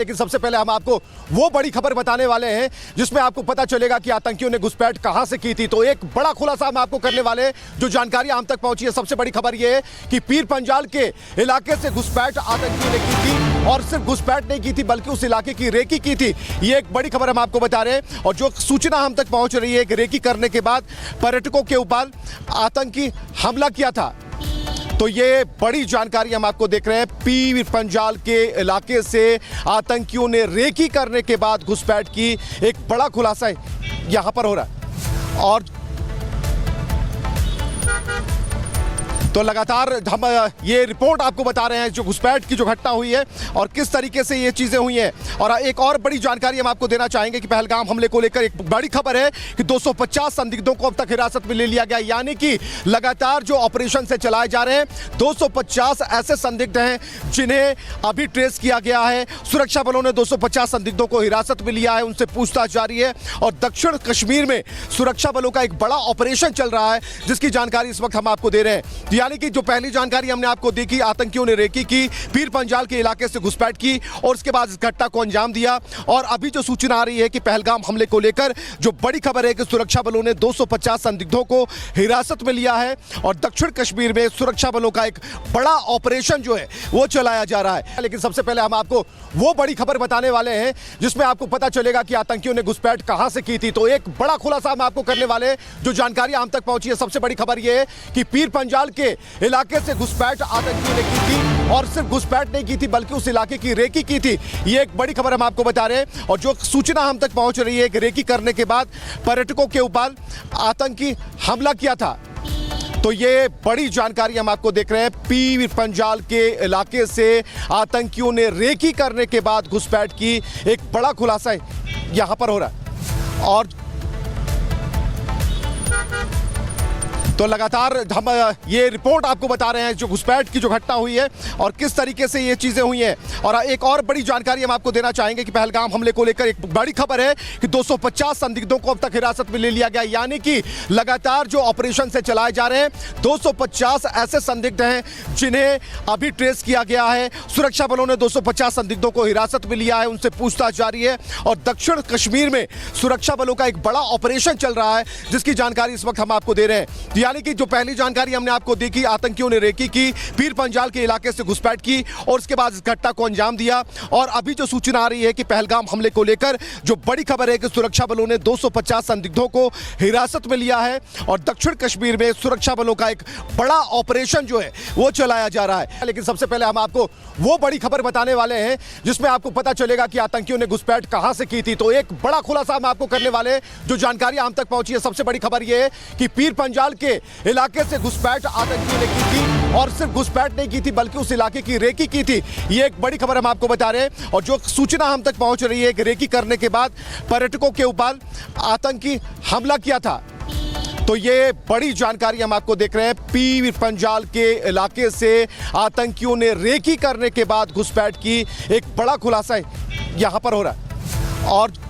लेकिन सबसे पहले हम आपको वो बड़ी खबर बताने वाले हैं जिसमें आपको पता चलेगा कि आतंकियों ने घुसपैठ कहां से की थी। तो एक बड़ा खुलासा हम आपको करने वाले हैं, जो जानकारी हम तक पहुंची है। सबसे बड़ी खबर यह है कि पीर पंजाल के इलाके से घुसपैठ आतंकियों ने की थी, और सिर्फ घुसपैठ नहीं की थी बल्कि उस इलाके की रेकी की थी। ये एक बड़ी खबर हम आपको बता रहे हैं, और जो सूचना हम तक पहुंच रही है कि रेकी करने के बाद पर्यटकों के ऊपर आतंकी हमला किया था। तो ये बड़ी जानकारी हम आपको देख रहे हैं। पीर पंजाल के इलाके से आतंकियों ने रेकी करने के बाद घुसपैठ की, एक बड़ा खुलासा यहां पर हो रहा है। और तो लगातार हम ये रिपोर्ट आपको बता रहे हैं जो घुसपैठ की जो घटना हुई है और किस तरीके से ये चीज़ें हुई हैं। और एक और बड़ी जानकारी हम आपको देना चाहेंगे कि पहलगाम हमले को लेकर एक बड़ी खबर है कि 250 संदिग्धों को अब तक हिरासत में ले लिया गया। यानी कि लगातार जो ऑपरेशन से चलाए जा रहे हैं, 250 ऐसे संदिग्ध हैं जिन्हें अभी ट्रेस किया गया है। सुरक्षा बलों ने 250 संदिग्धों को हिरासत में लिया है, उनसे पूछताछ जारी है। और दक्षिण कश्मीर में सुरक्षा बलों का एक बड़ा ऑपरेशन चल रहा है, जिसकी जानकारी इस वक्त हम आपको दे रहे हैं। यानी कि जो पहली जानकारी हमने आपको दी कि आतंकियों ने रेकी की, पीर पंजाल के इलाके से घुसपैठ की और उसके बाद इस घटना को अंजाम दिया। और अभी जो सूचना आ रही है कि पहलगाम हमले को लेकर जो बड़ी खबर है कि सुरक्षा बलों ने 250 संदिग्धों को हिरासत में लिया है, और दक्षिण कश्मीर में सुरक्षा बलों का एक बड़ा ऑपरेशन जो है वो चलाया जा रहा है। लेकिन सबसे पहले हम आपको वो बड़ी खबर बताने वाले हैं जिसमें आपको पता चलेगा कि आतंकियों ने घुसपैठ कहां से की थी। तो एक बड़ा खुलासा हम आपको करने वाले हैं, जो जानकारी हम तक पहुंची है। सबसे बड़ी खबर यह है कि पीर पंजाल के इलाके से घुसपैठ आतंकियों ने की थी, और सिर्फ घुसपैठ नहीं की थी बल्कि उस इलाके की रेकी की थी। ये एक बड़ी खबर हम आपको बता रहे हैं, और जो सूचना हम तक पहुंच रही है कि रेकी करने के बाद पर्यटकों के ऊपर आतंकी हमला किया था। तो ये बड़ी जानकारी हम आपको देख रहे हैं। पीर पंजाल के इलाके से आतंकियों ने रेकी करने के बाद घुसपैठ की, एक बड़ा खुलासा यहां पर हो रहा है। और तो लगातार हम ये रिपोर्ट आपको बता रहे हैं जो घुसपैठ की जो घटना हुई है और किस तरीके से ये चीज़ें हुई हैं। और एक और बड़ी जानकारी हम आपको देना चाहेंगे कि पहलगाम हमले को लेकर एक बड़ी खबर है कि 250 संदिग्धों को अब तक हिरासत में ले लिया गया। यानी कि लगातार जो ऑपरेशन से चलाए जा रहे हैं, 250 ऐसे संदिग्ध हैं जिन्हें अभी ट्रेस किया गया है। सुरक्षा बलों ने 250 संदिग्धों को हिरासत में लिया है, उनसे पूछताछ जारी है। और दक्षिण कश्मीर में सुरक्षा बलों का एक बड़ा ऑपरेशन चल रहा है, जिसकी जानकारी इस वक्त हम आपको दे रहे हैं। यानी कि जो पहली जानकारी हमने आपको दी कि आतंकियों ने रेकी की, पीर पंजाल के इलाके से घुसपैठ की और उसके बाद इस घटना को अंजाम दिया। और अभी जो सूचना आ रही है कि पहलगाम हमले को लेकर जो बड़ी खबर है कि सुरक्षा बलों ने 250 संदिग्धों को हिरासत में लिया है, और दक्षिण कश्मीर में सुरक्षा बलों का एक बड़ा ऑपरेशन जो है वो चलाया जा रहा है। लेकिन सबसे पहले हम आपको वो बड़ी खबर बताने वाले हैं जिसमें आपको पता चलेगा कि आतंकियों ने घुसपैठ कहां से की थी। तो एक बड़ा खुलासा हम आपको करने वाले हैं, जो जानकारी हम तक पहुंची है। सबसे बड़ी खबर यह है कि पीर पंजाल के इलाके से घुसपैठ आतंकियों ने की थी, और सिर्फ घुसपैठ नहीं की थी बल्कि उस इलाके की रेकी की थी। ये एक बड़ी खबर हम आपको बता रहे हैं, और जो सूचना हम तक पहुंच रही है कि रेकी करने के बाद पर्यटकों के ऊपर आतंकी हमला किया था। तो ये बड़ी जानकारी हम आपको देख रहे हैं। पीर पंजाल के इलाके से आतंकियों ने रेकी करने के बाद घुसपैठ की, एक बड़ा खुलासा यहां पर हो रहा है। और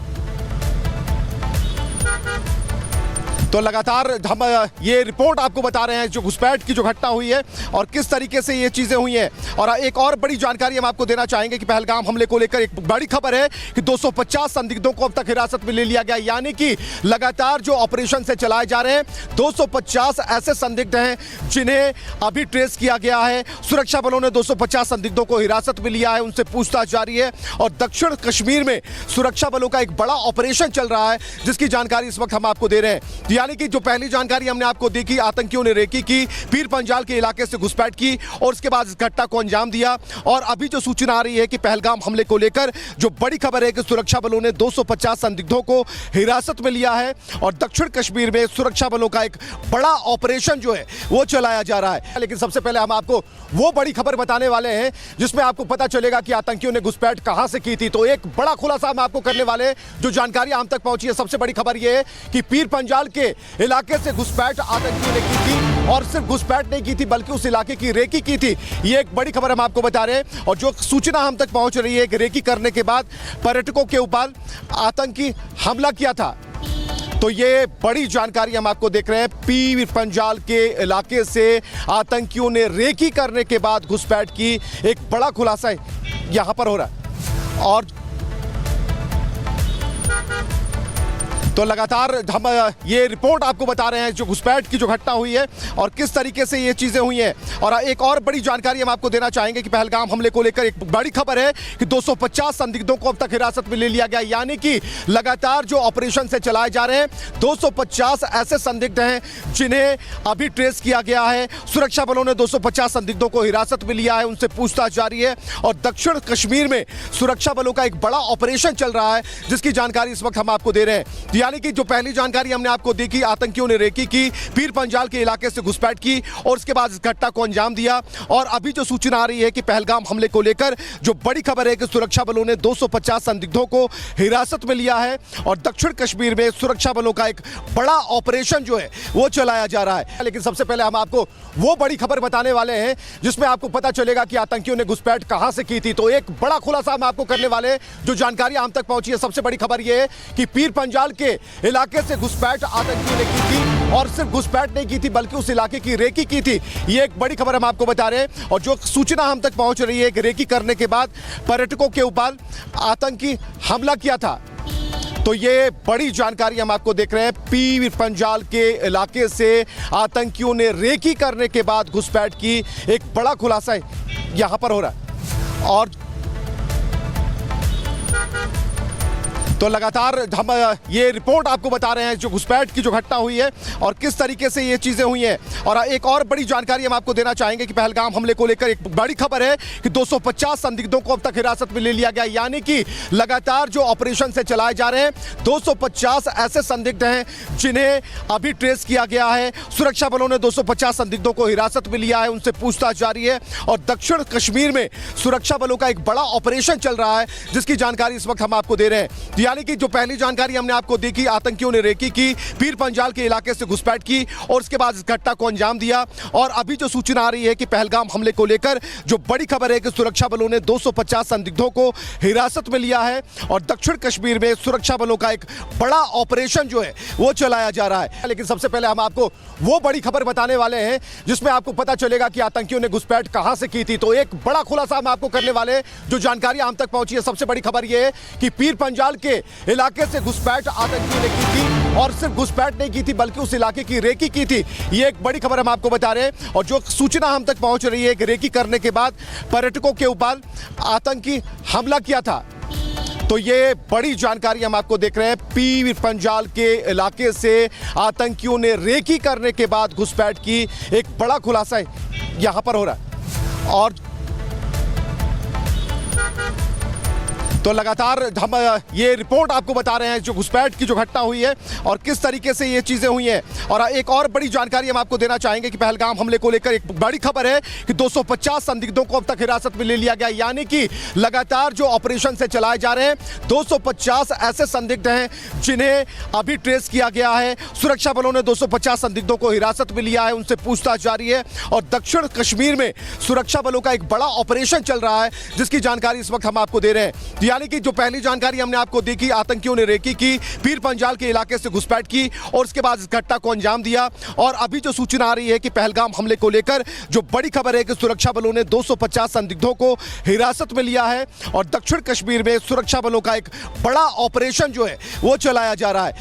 तो लगातार हम ये रिपोर्ट आपको बता रहे हैं जो घुसपैठ की जो घटना हुई है और किस तरीके से ये चीज़ें हुई हैं। और एक और बड़ी जानकारी हम आपको देना चाहेंगे कि पहलगाम हमले को लेकर एक बड़ी खबर है कि 250 संदिग्धों को अब तक हिरासत में ले लिया गया। यानी कि लगातार जो ऑपरेशन से चलाए जा रहे हैं, 250 ऐसे संदिग्ध हैं जिन्हें अभी ट्रेस किया गया है। सुरक्षा बलों ने 250 संदिग्धों को हिरासत में लिया है, उनसे पूछताछ जारी है। और दक्षिण कश्मीर में सुरक्षा बलों का एक बड़ा ऑपरेशन चल रहा है, जिसकी जानकारी इस वक्त हम आपको दे रहे हैं। यानी कि जो पहली जानकारी हमने आपको दी कि आतंकियों ने रेकी की, पीर पंजाल के इलाके से घुसपैठ की और उसके बाद इस घटना को अंजाम दिया। और अभी जो सूचना आ रही है कि पहलगाम हमले को लेकर जो बड़ी खबर है कि सुरक्षा बलों ने 250 संदिग्धों को हिरासत में लिया है, और दक्षिण कश्मीर में सुरक्षा बलों का एक बड़ा ऑपरेशन जो है वो चलाया जा रहा है। लेकिन सबसे पहले हम आपको वो बड़ी खबर बताने वाले हैं जिसमें आपको पता चलेगा कि आतंकियों ने घुसपैठ कहां से की थी। तो एक बड़ा खुलासा हम आपको करने वाले हैं, जो जानकारी हम तक पहुंची है। सबसे बड़ी खबर यह है कि पीर पंजाल के इलाके से घुसपैठ आतंकियों ने की थी, और सिर्फ घुसपैठ नहीं की थी बल्कि उस इलाके की रेकी की थी। ये एक बड़ी खबर हम आपको बता रहे हैं, और जो सूचना हम तक पहुंच रही है कि रेकी करने के बाद पर्यटकों के ऊपर आतंकी हमला किया था। तो ये बड़ी जानकारी हम आपको देख रहे हैं। पीर पंजाल के इलाके से आतंकियों ने रेकी करने के बाद घुसपैठ की, एक बड़ा खुलासा यहां पर हो रहा है। और तो लगातार हम ये रिपोर्ट आपको बता रहे हैं जो घुसपैठ की जो घटना हुई है और किस तरीके से ये चीज़ें हुई हैं। और एक और बड़ी जानकारी हम आपको देना चाहेंगे कि पहलगाम हमले को लेकर एक बड़ी खबर है कि 250 संदिग्धों को अब तक हिरासत में ले लिया गया, यानी कि लगातार जो ऑपरेशन से चलाए जा रहे हैं 250 ऐसे संदिग्ध हैं जिन्हें अभी ट्रेस किया गया है। सुरक्षा बलों ने 250 संदिग्धों को हिरासत में लिया है, उनसे पूछताछ जारी है। और दक्षिण कश्मीर में सुरक्षा बलों का एक बड़ा ऑपरेशन चल रहा है जिसकी जानकारी इस वक्त हम आपको दे रहे हैं। यानी कि जो पहली जानकारी हमने आपको दी कि आतंकियों ने रेकी की, पीर पंजाल के इलाके से घुसपैठ की और उसके बाद इस घटना को अंजाम दिया। और अभी जो सूचना आ रही है कि पहलगाम हमले को लेकर जो बड़ी खबर है कि सुरक्षा बलों ने 250 संदिग्धों को हिरासत में लिया है और दक्षिण कश्मीर में सुरक्षा बलों का एक बड़ा ऑपरेशन जो है वो चलाया जा रहा है। लेकिन सबसे पहले हम आपको वो बड़ी खबर बताने वाले हैं जिसमें आपको पता चलेगा कि आतंकियों ने घुसपैठ कहां से की थी। तो एक बड़ा खुलासा हम आपको करने वाले हैं, जो जानकारी हम तक पहुंची है। सबसे बड़ी खबर यह है कि पीर पंजाल के इलाके से घुसपैठ आतंकियों ने की थी और सिर्फ घुसपैठ नहीं की थी बल्कि उस इलाके की रेकी की थी। ये एक बड़ी खबर हम आपको बता रहे हैं। और जो सूचना हम तक पहुंच रही है कि रेकी करने के बाद पर्यटकों के ऊपर आतंकी हमला किया था। तो ये बड़ी जानकारी हम आपको देख रहे हैं। पीर पंजाल के इलाके से आतंकियों ने रेकी करने के बाद घुसपैठ की, एक बड़ा खुलासा यहां पर हो रहा है। और तो लगातार हम ये रिपोर्ट आपको बता रहे हैं जो घुसपैठ की जो घटना हुई है और किस तरीके से ये चीज़ें हुई हैं। और एक और बड़ी जानकारी हम आपको देना चाहेंगे कि पहलगाम हमले को लेकर एक बड़ी खबर है कि 250 संदिग्धों को अब तक हिरासत में ले लिया गया, यानी कि लगातार जो ऑपरेशन से चलाए जा रहे हैं 250 ऐसे संदिग्ध हैं जिन्हें अभी ट्रेस किया गया है। सुरक्षा बलों ने 250 संदिग्धों को हिरासत में लिया है, उनसे पूछताछ जारी है। और दक्षिण कश्मीर में सुरक्षा बलों का एक बड़ा ऑपरेशन चल रहा है जिसकी जानकारी इस वक्त हम आपको दे रहे हैं। यानी कि जो पहली जानकारी हमने आपको दी कि आतंकियों ने रेकी की, पीर पंजाल के इलाके से घुसपैठ की और उसके बाद इस घटना को अंजाम दिया। और अभी जो सूचना आ रही है कि पहलगाम हमले को लेकर जो बड़ी खबर है कि सुरक्षा बलों ने 250 संदिग्धों को हिरासत में लिया है और दक्षिण कश्मीर में सुरक्षा बलों का एक बड़ा ऑपरेशन जो है वो चलाया जा रहा है। लेकिन सबसे पहले हम आपको वो बड़ी खबर बताने वाले हैं जिसमें आपको पता चलेगा कि आतंकियों ने घुसपैठ कहां से की थी। तो एक बड़ा खुलासा हम आपको करने वाले हैं, जो जानकारी हम तक पहुंची है। सबसे बड़ी खबर यह है कि पीर पंजाल के इलाके से घुसपैठ आतंकियों ने की थी और सिर्फ घुसपैठ नहीं की थी बल्कि उस इलाके की रेकी की थी। ये एक बड़ी खबर हम आपको बता रहे हैं। और जो सूचना हम तक पहुंच रही है कि रेकी करने के बाद पर्यटकों के ऊपर आतंकी हमला किया था। तो ये बड़ी जानकारी हम आपको देख रहे हैं। पीर पंजाल के इलाके से आतंकियों ने रेकी करने के बाद घुसपैठ की, एक बड़ा खुलासा यहां पर हो रहा है। और तो लगातार हम ये रिपोर्ट आपको बता रहे हैं जो घुसपैठ की जो घटना हुई है और किस तरीके से ये चीज़ें हुई हैं। और एक और बड़ी जानकारी हम आपको देना चाहेंगे कि पहलगाम हमले को लेकर एक बड़ी खबर है कि 250 संदिग्धों को अब तक हिरासत में ले लिया गया, यानी कि लगातार जो ऑपरेशन से चलाए जा रहे हैं 250 ऐसे संदिग्ध हैं जिन्हें अभी ट्रेस किया गया है। सुरक्षा बलों ने 250 संदिग्धों को हिरासत में लिया है, उनसे पूछताछ जारी है। और दक्षिण कश्मीर में सुरक्षा बलों का एक बड़ा ऑपरेशन चल रहा है जिसकी जानकारी इस वक्त हम आपको दे रहे हैं। यानी कि जो पहली जानकारी हमने आपको दी कि आतंकियों ने रेकी की, पीर पंजाल के इलाके से घुसपैठ की और उसके बाद इस घटना को अंजाम दिया। और अभी जो सूचना आ रही है कि पहलगाम हमले को लेकर जो बड़ी खबर है कि सुरक्षा बलों ने 250 संदिग्धों को हिरासत में लिया है और दक्षिण कश्मीर में सुरक्षा बलों का एक बड़ा ऑपरेशन जो है वो चलाया जा रहा है।